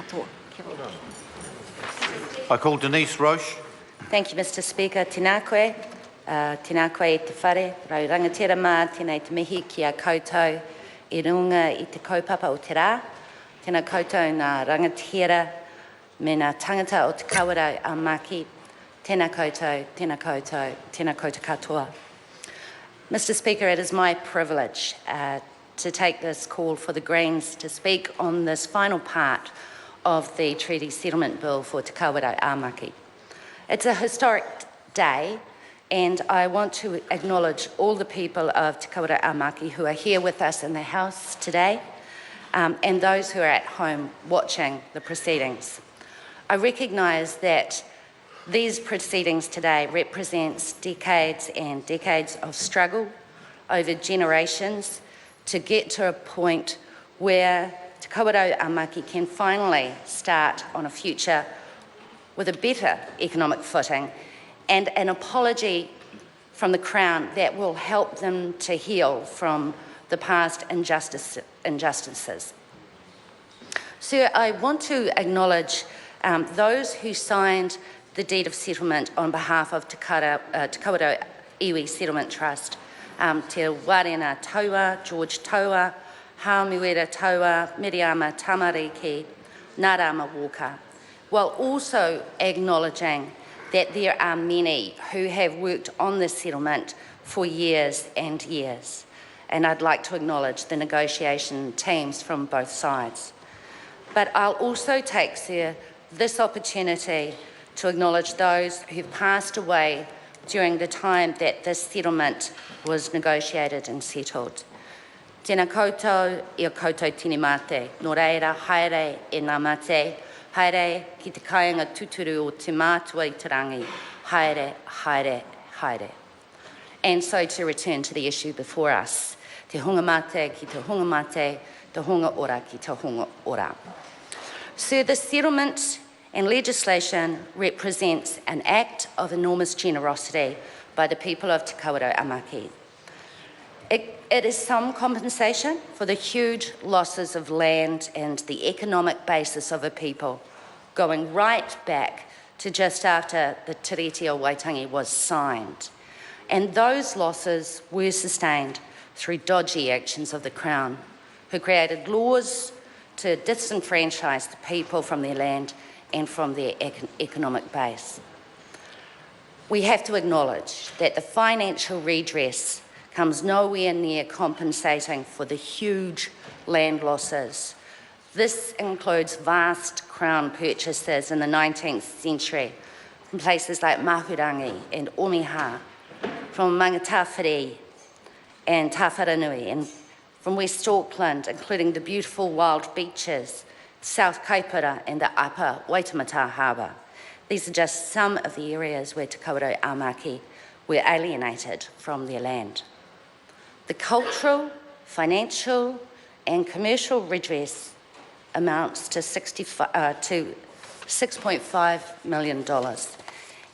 katoa. Kia ora. I call Denise Roche. Thank you, Mr. Speaker. Tēnā koe. Tēnā koe I te whare. Rau rangatira mā tēnei te mihi ki a koutou I runga I te kaupapa o te rā. Tēnā koutou nā rangatira me nā tangata o te Kawerau a Maki. Tēnā koutou, tēnā koutou, tēnā koutou katoa. Mr. Speaker, it is my privilege to take this call for the Greens to speak on this final part of the Treaty Settlement Bill for Te Kawerau a Maki. It's a historic day, and I want to acknowledge all the people of Te Kawerau a Maki who are here with us in the House today, and those who are at home watching the proceedings. I recognise that these proceedings today represents decades and decades of struggle over generations to get to a point where Te Kawerau a Maki can finally start on a future with a better economic footing and an apology from the Crown that will help them to heal from the past injustices. So I want to acknowledge those who signed the deed of settlement on behalf of Te Kawerau Iwi Settlement Trust. Te Warena Taua, George Taua, Hāmuera Taua, Miriama Tamariki, Nārama Walker, while also acknowledging that there are many who have worked on this settlement for years and years. And I'd like to acknowledge the negotiation teams from both sides. But I'll also take this opportunity to acknowledge those who passed away during the time that this settlement was negotiated and settled. Tēnā koutou I a koutou tini mate, nō reira haere e nā mate, haere ki te kāinga tuturu o te mātua I te rangi, haere, haere, haere. And so to return to the issue before us, te hunga mate ki te hunga mate, te hunga ora ki te hunga ora. So the settlement and legislation represents an act of enormous generosity by the people of Te Kawerau a Maki. It is some compensation for the huge losses of land and the economic basis of a people, going right back to just after the Tiriti o Waitangi was signed. And those losses were sustained through dodgy actions of the Crown, who created laws to disenfranchise the people from their land and from their economic base. We have to acknowledge that the financial redress comes nowhere near compensating for the huge land losses. This includes vast Crown purchases in the 19th century from places like Mahurangi and Omiha, from Mangatawhiri and Tawharanui, and from West Auckland, including the beautiful wild beaches, South Kaipara and the Upper Waitemata Harbour. These are just some of the areas where Te Kawerau a Maki were alienated from their land. The cultural, financial and commercial redress amounts to $6.5 million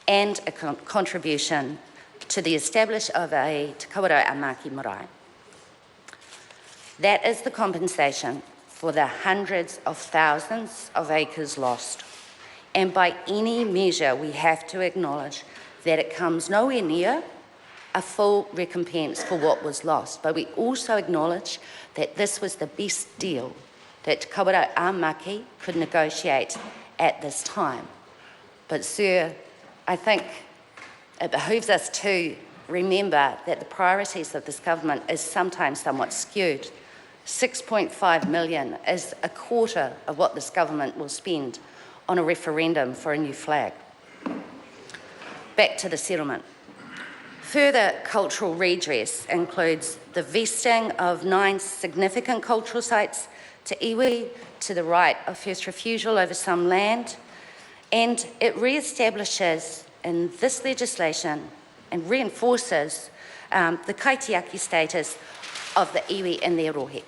and a contribution to the establishment of a Te Kawerau a Maki marae. That is the compensation for the hundreds of thousands of acres lost. And by any measure, we have to acknowledge that it comes nowhere near a full recompense for what was lost. But we also acknowledge that this was the best deal that Te Kawerau a Maki could negotiate at this time. But Sir, I think it behooves us to remember that the priorities of this government is sometimes somewhat skewed. 6.5 million is a quarter of what this government will spend on a referendum for a new flag. Back to the settlement. Further cultural redress includes the vesting of 9 significant cultural sites to iwi, to the right of first refusal over some land, and it re-establishes in this legislation and reinforces the kaitiaki status of the iwi in their rohe.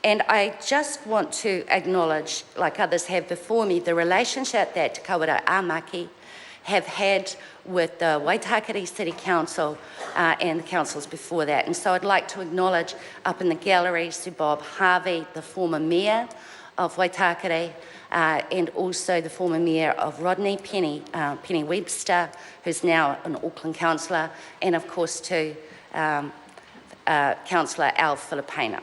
And I just want to acknowledge, like others have before me, the relationship that Te Kawerau a Maki have had with the Waitakere City Council and the councils before that. And so I'd like to acknowledge up in the gallery Sir Bob Harvey, the former mayor of Waitakere, and also the former Mayor of Rodney, Penny Webster, who's now an Auckland councillor, and of course to Councillor Al Filipina.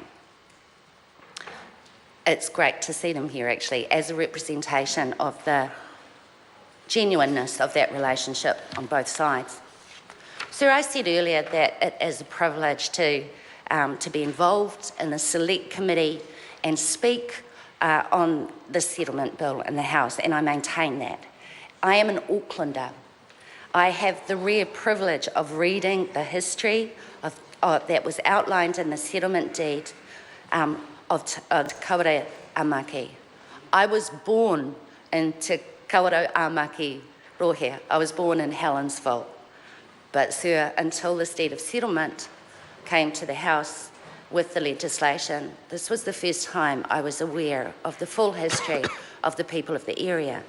It's great to see them here actually as a representation of the genuineness of that relationship on both sides. So I said earlier that it is a privilege to be involved in the select committee and speak on the settlement bill in the House, and I maintain that. I am an Aucklander. I have the rare privilege of reading the history that was outlined in the settlement deed of Kawerau Maki. I was born in Te Kawerau Maki Rohe. I was born in Helensville. But sir, until this deed of settlement came to the House with the legislation, this was the first time I was aware of the full history of the people of the area.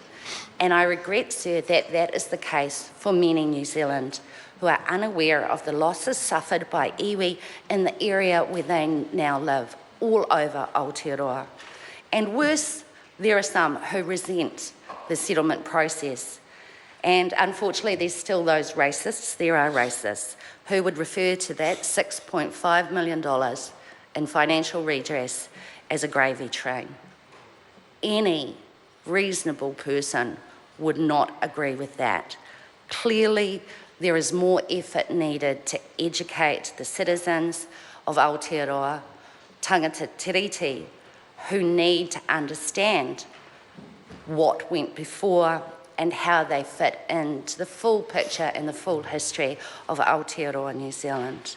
And I regret, sir, that that is the case for many New Zealand who are unaware of the losses suffered by iwi in the area where they now live, all over Aotearoa. And worse, there are some who resent the settlement process. And unfortunately, there's still those racists, there are racists, who would refer to that $6.5 million in financial redress as a gravy train. Any reasonable person would not agree with that. Clearly, there is more effort needed to educate the citizens of Aotearoa, tangata tiriti, who need to understand what went before and how they fit into the full picture and the full history of Aotearoa, New Zealand.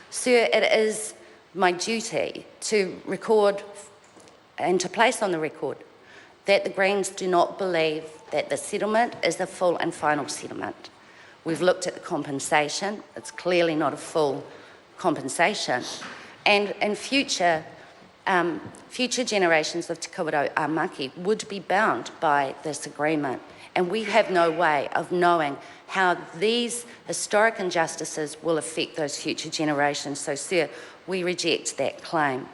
Sir, it is my duty to record and to place on the record that the Greens do not believe that the settlement is the full and final settlement. We've looked at the compensation. It's clearly not a full compensation. And in future generations of Te Kawerau Maki would be bound by this agreement. And we have no way of knowing how these historic injustices will affect those future generations. So, sir, we reject that claim.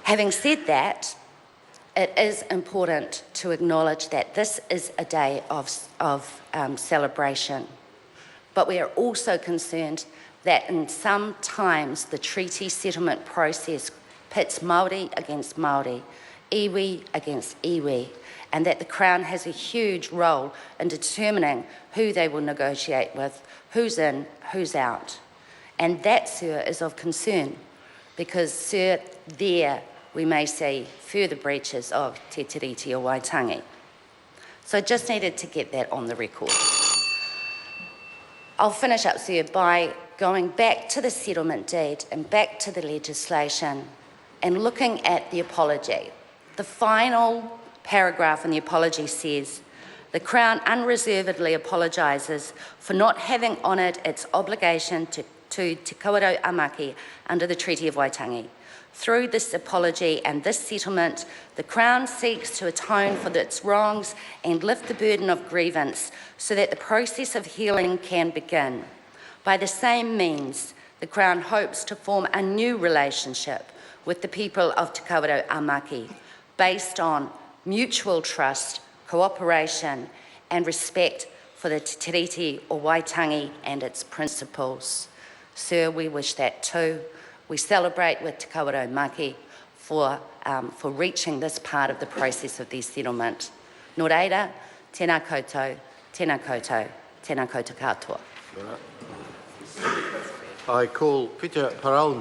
Having said that, it is important to acknowledge that this is a day of celebration. But we are also concerned that in some times the treaty settlement process pits Māori against Māori, iwi against iwi, and that the Crown has a huge role in determining who they will negotiate with, who's in, who's out. And that, sir, is of concern because, sir, there we may see further breaches of Te Tiriti o Waitangi. So I just needed to get that on the record. I'll finish up, sir, by going back to the settlement deed and back to the legislation and looking at the apology. The final paragraph in the apology says, the Crown unreservedly apologises for not having honoured its obligation to Te Kawerau Maki under the Treaty of Waitangi. Through this apology and this settlement, the Crown seeks to atone for its wrongs and lift the burden of grievance so that the process of healing can begin. By the same means, the Crown hopes to form a new relationship with the people of Te Kawerau Maki based on mutual trust, cooperation and respect for the Te Tiriti o Waitangi and its principles. Sir, we wish that too. We celebrate with Te Kawerau Maki for reaching this part of the process of their settlement. Nō reira, tēnā koutou, tēnā koutou, tēnā koutou katoa. I call Peter Parole.